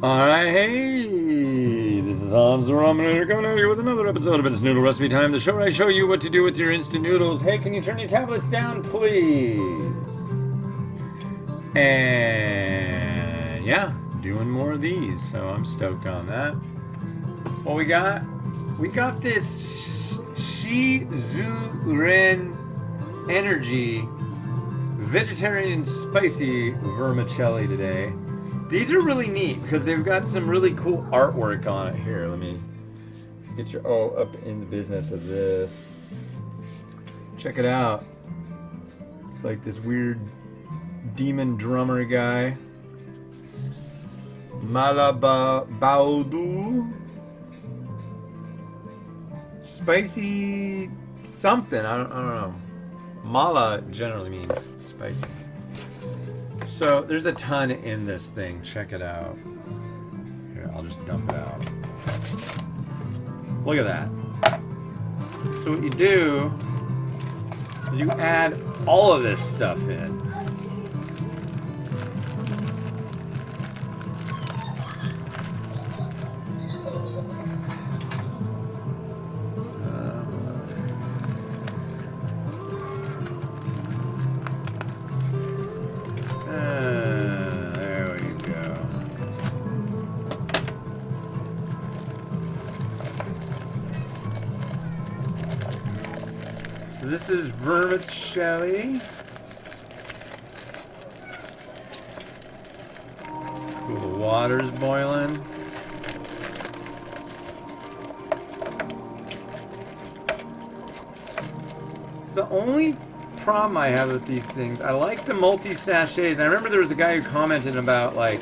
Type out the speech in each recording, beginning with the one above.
Alright, hey, this is Hans the Ramen coming out here with another episode of It's Noodle Recipe Time, the show where I show you what to do with your instant noodles. Hey, can you turn your tablets down, please? And yeah, doing more of these, so I'm stoked on that. What we got? We got this Shizuren Energy Vegetarian Spicy Vermicelli today. These are really neat because they've got some really cool artwork on it. Here, let me get you all up in the business of this. Check it out. It's like this weird demon drummer guy. Malabaudu. Spicy something. I don't know. Mala generally means spicy. So there's a ton in this thing. Check it out. Here, I'll just dump it out. Look at that. So what you do is you add all of this stuff in. There we go. So this is vermicelli. Cool, the water's boiling. It's the only problem I have with these things. I like the multi-sachets. I remember there was a guy who commented about, like,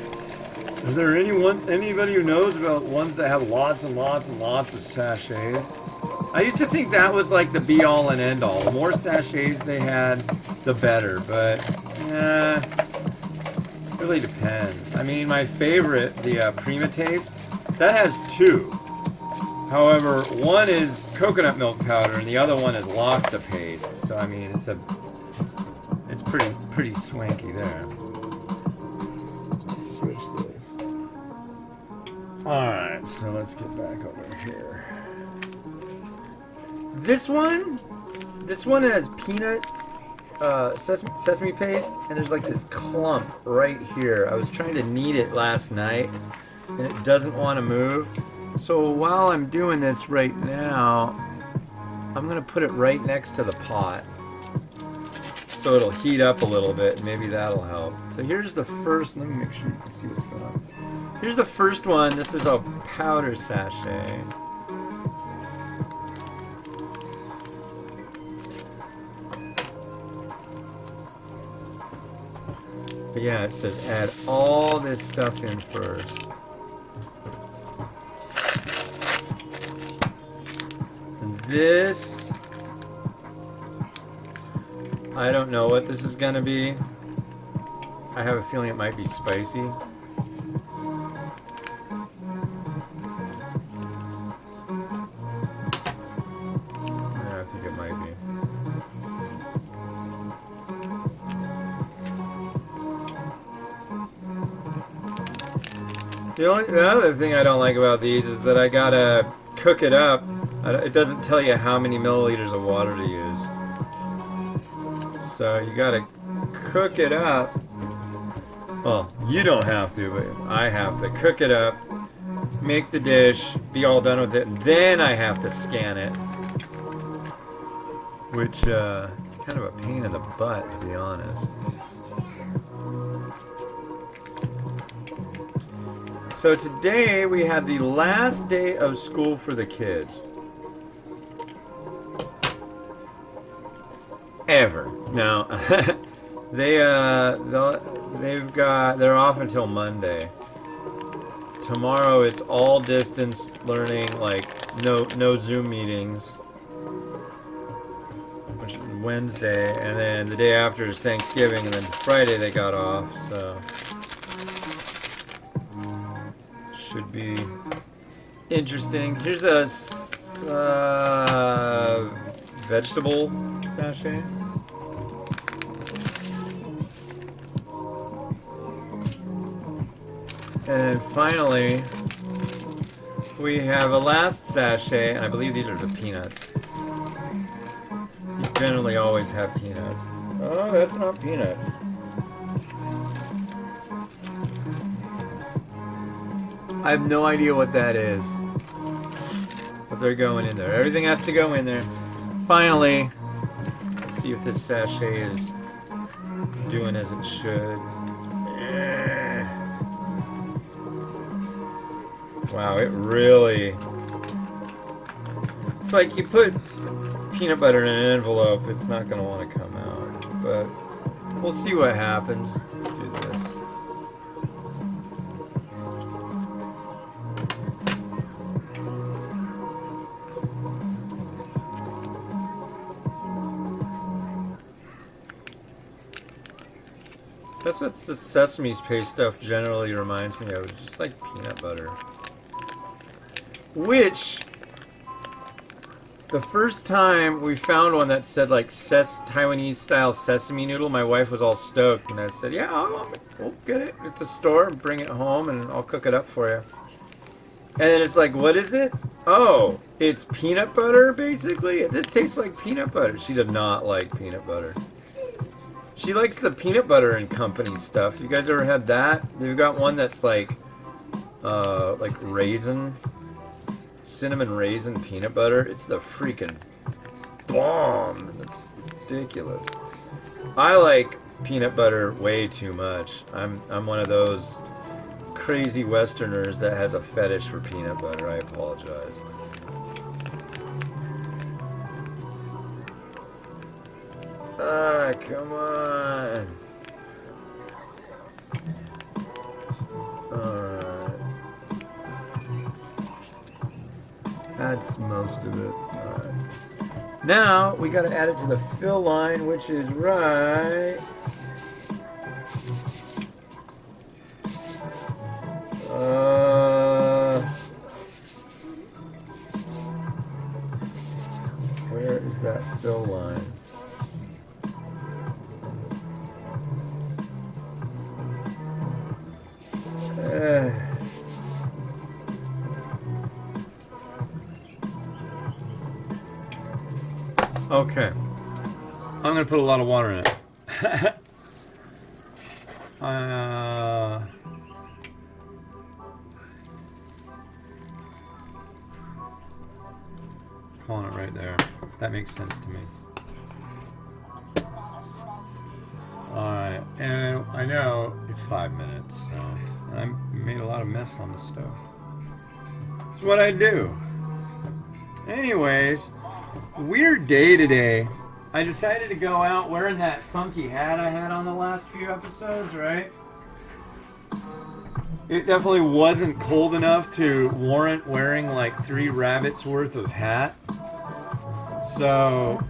is there anybody who knows about ones that have lots and lots and lots of sachets? I used to think that was like the be-all and end-all. The more sachets they had, the better. But, yeah, it really depends. I mean, my favorite, the Prima Taste, that has two. However, one is coconut milk powder and the other one is Laksa paste. So I mean, it's pretty swanky there. Let's switch this. All right, so let's get back over here. This one has peanut sesame paste, and there's like this clump right here. I was trying to knead it last night, and it doesn't want to move. So while I'm doing this right now, I'm going to put it right next to the pot so it'll heat up a little bit. Maybe that'll help. So here's the first. Let me make sure you can see what's going on. Here's the first one. This is a powder sachet. But yeah, it says add all this stuff in first. This, I don't know what this is gonna be. I have a feeling it might be spicy. Yeah, I think it might be. The other thing I don't like about these is that I gotta cook it up. It doesn't tell you how many milliliters of water to use. So you gotta cook it up. Well, you don't have to, but I have to cook it up, make the dish, be all done with it, and then I have to scan it. Which is kind of a pain in the butt, to be honest. So today we had the last day of school for the kids. Ever. No. they're off until Monday. Tomorrow it's all distance learning, like no Zoom meetings. Which is Wednesday, and then the day after is Thanksgiving, and then Friday they got off, so should be interesting. Here's a vegetable sachet. And finally, we have a last sachet, and I believe these are the peanuts. You generally always have peanuts. Oh, that's not peanuts. I have no idea what that is. But they're going in there. Everything has to go in there. Finally, let's see if this sachet is doing as it should. Wow, it really... It's like you put peanut butter in an envelope, it's not going to want to come out. But we'll see what happens. Let's do this. That's what the sesame paste stuff generally reminds me of. It's just like peanut butter. Which, the first time we found one that said like Taiwanese style sesame noodle, my wife was all stoked. And I said, yeah, we'll get it at the store and bring it home and I'll cook it up for you. And then it's like, what is it? Oh, it's peanut butter, basically? This tastes like peanut butter. She does not like peanut butter. She likes the peanut butter and company stuff. You guys ever had that? They've got one that's like raisin, cinnamon raisin peanut butter. It's the freaking bomb. It's ridiculous. I like peanut butter way too much. I'm one of those crazy Westerners that has a fetish for peanut butter. I apologize. Ah, come on. Alright. That's most of it. Alright. Now, we gotta add it to the fill line, which is right... where is that fill line? Okay. I'm going to put a lot of water in it. Calling it right there. That makes sense to me. Alright, and I know it's 5 minutes, so I made a lot of mess on the stove. It's what I do. Anyways, weird day today. I decided to go out wearing that funky hat I had on the last few episodes, right? It definitely wasn't cold enough to warrant wearing like 3 rabbits worth of hat. So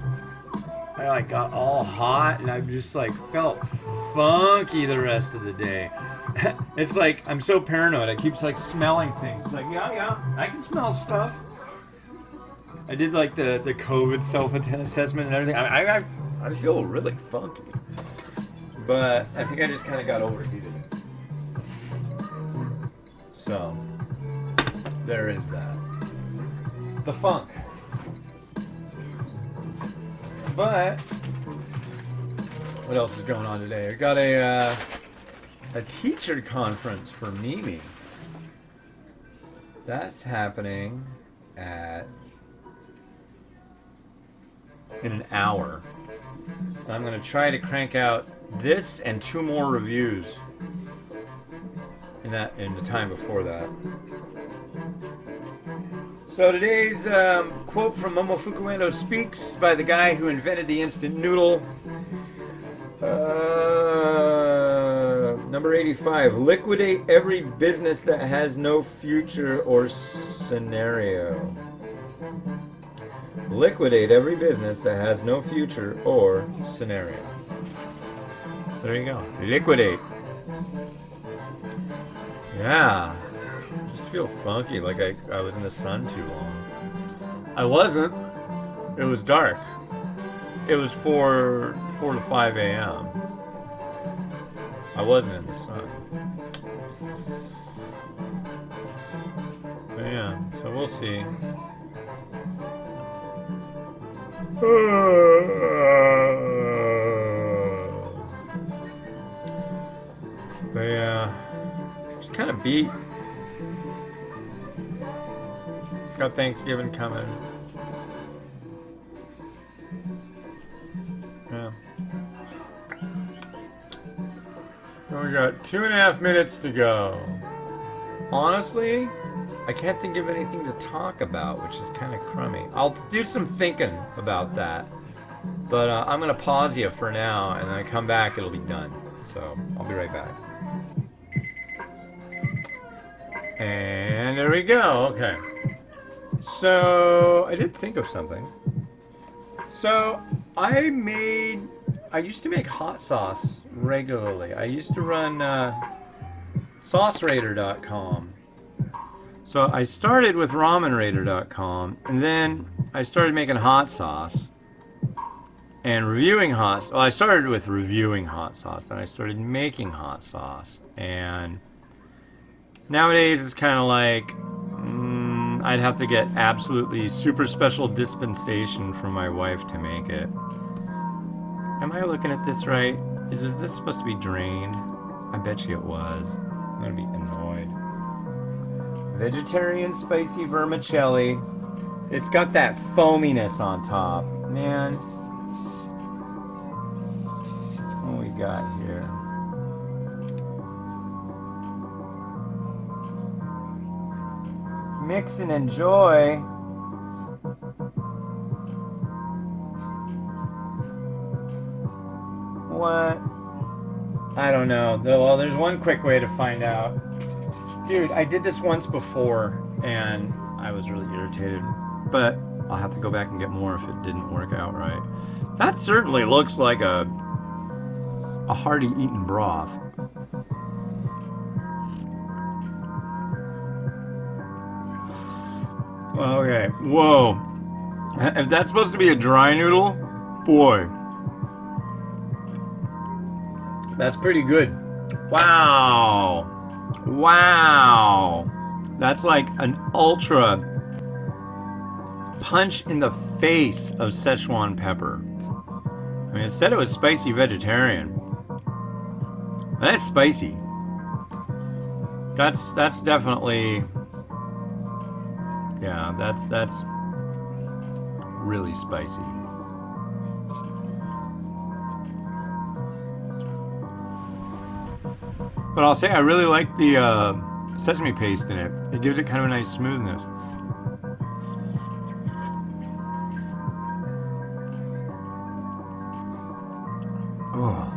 I like got all hot and I just like felt funky the rest of the day. It's like I'm so paranoid. I keep like smelling things. It's like yeah, I can smell stuff. I did like the COVID self-assessment and everything. I feel really funky, but I think I just kind of got overheated. So there is that. The funk. But what else is going on today? I got a teacher conference for Mimi. That's happening in an hour. And I'm going to try to crank out this and 2 more reviews in the time before that. So today's quote from Momofuku Ueno Speaks by the guy who invented the instant noodle. Number 85. Liquidate every business that has no future or scenario. Liquidate every business that has no future or scenario. There you go. Liquidate. Yeah. Just feel funky, like I was in the sun too long. I wasn't. It was dark. It was 4 to 5 a.m. I wasn't in the sun. Yeah, so we'll see. But yeah, just kind of beat. Got Thanksgiving coming. Yeah. Well, we got 2.5 minutes to go. Honestly, I can't think of anything to talk about, which is kind of crummy. I'll do some thinking about that. But I'm going to pause you for now, and then I come back, it'll be done. So I'll be right back. And there we go. Okay. So I did think of something. So I used to make hot sauce regularly. I used to run sauceraider.com. So I started with ramenraider.com, and then I started making hot sauce and reviewing hot. Well, I started with reviewing hot sauce, then I started making hot sauce, and nowadays it's kind of like I'd have to get absolutely super special dispensation from my wife to make it. Am I looking at this right? Is this supposed to be drained? I bet you it was. I'm gonna be annoyed. Vegetarian spicy vermicelli. It's got that foaminess on top. Man. What we got here? Mix and enjoy. What? I don't know. Well, there's one quick way to find out. Dude, I did this once before, and I was really irritated. But I'll have to go back and get more if it didn't work out right. That certainly looks like a hearty eaten broth. Okay, whoa. If that's supposed to be a dry noodle, boy. That's pretty good. Wow. Wow. That's like an ultra punch in the face of Szechuan pepper. I mean, it said it was spicy vegetarian. That's spicy. That's definitely, yeah, that's really spicy. But I'll say I really like the sesame paste in it. It gives it kind of a nice smoothness. Oh.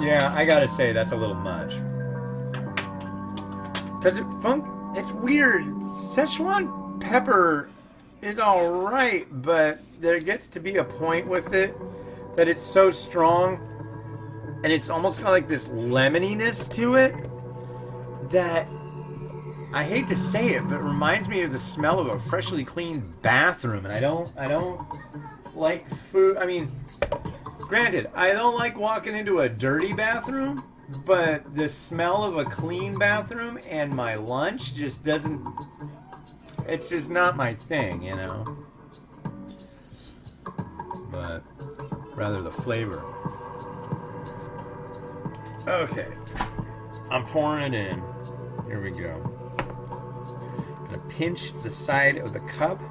Yeah, I gotta say that's a little much. Cause it's weird. Szechuan pepper is alright, but there gets to be a point with it that it's so strong, and it's almost got like this lemoniness to it that I hate to say it, but it reminds me of the smell of a freshly cleaned bathroom, and I don't like food. I mean, granted, I don't like walking into a dirty bathroom, but the smell of a clean bathroom and my lunch just doesn't, it's just not my thing, you know? But rather the flavor. Okay, I'm pouring it in. Here we go. Gonna pinch the side of the cup,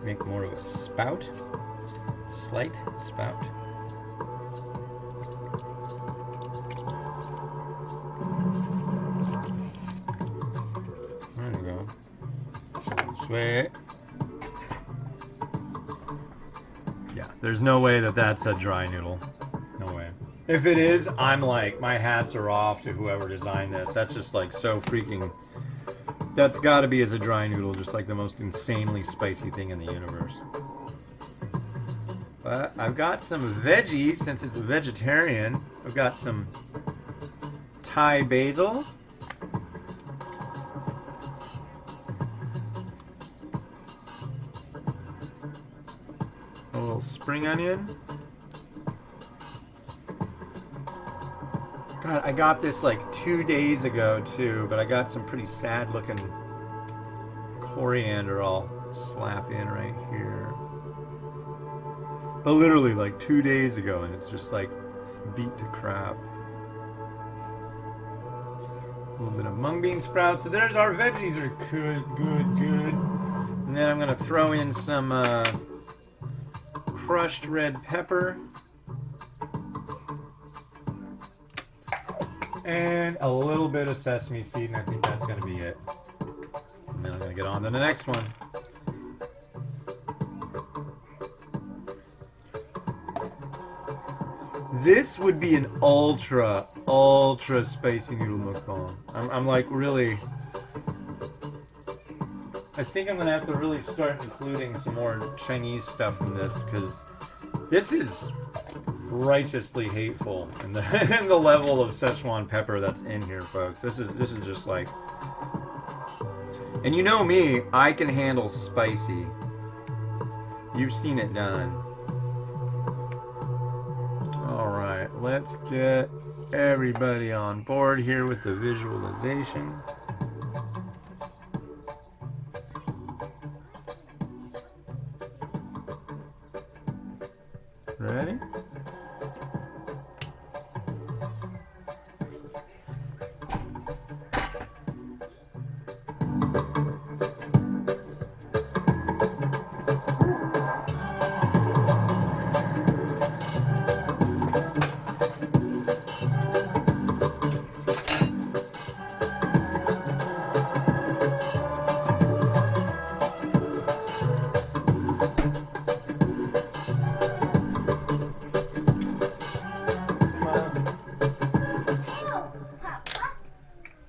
make more of a spout, slight spout. There we go. Sweet. Yeah, there's no way that that's a dry noodle. No way. If it is, I'm like, my hats are off to whoever designed this. That's just like so freaking, that's gotta be as a dry noodle, just like the most insanely spicy thing in the universe. But I've got some veggies, since it's a vegetarian. I've got some Thai basil. A little spring onion. God, I got this like 2 days ago too, but I got some pretty sad looking coriander I'll slap in right here. But literally like 2 days ago, and it's just like beat to crap. A little bit of mung bean sprouts. So there's our veggies are good. And then I'm gonna throw in some crushed red pepper. And a little bit of sesame seed, and I think that's gonna be it. And then I'm gonna get on to the next one. This would be an ultra spicy noodle mukbang. I'm like really... I think I'm gonna have to really start including some more Chinese stuff in this, because this is righteously hateful in the, in the level of Szechuan pepper that's in here, folks. This is just like... And you know me, I can handle spicy. You've seen it done. Alright, let's get everybody on board here with the visualization. Ready?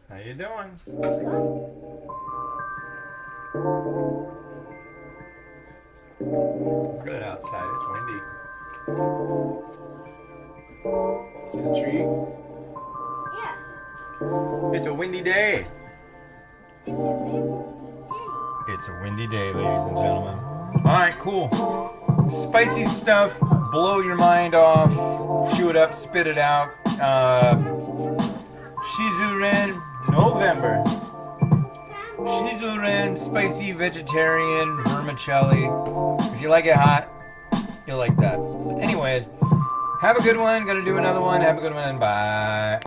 How you doing? Look at it outside, it's windy. See the tree? Yeah. It's a windy day. It's a windy day, ladies and gentlemen. Alright, cool. Spicy stuff, blow your mind off, chew it up, spit it out. Shizuren, November. Shizuren, spicy vegetarian vermicelli. If you like it hot, you'll like that. Anyways, have a good one. Gonna do another one. Have a good one and bye.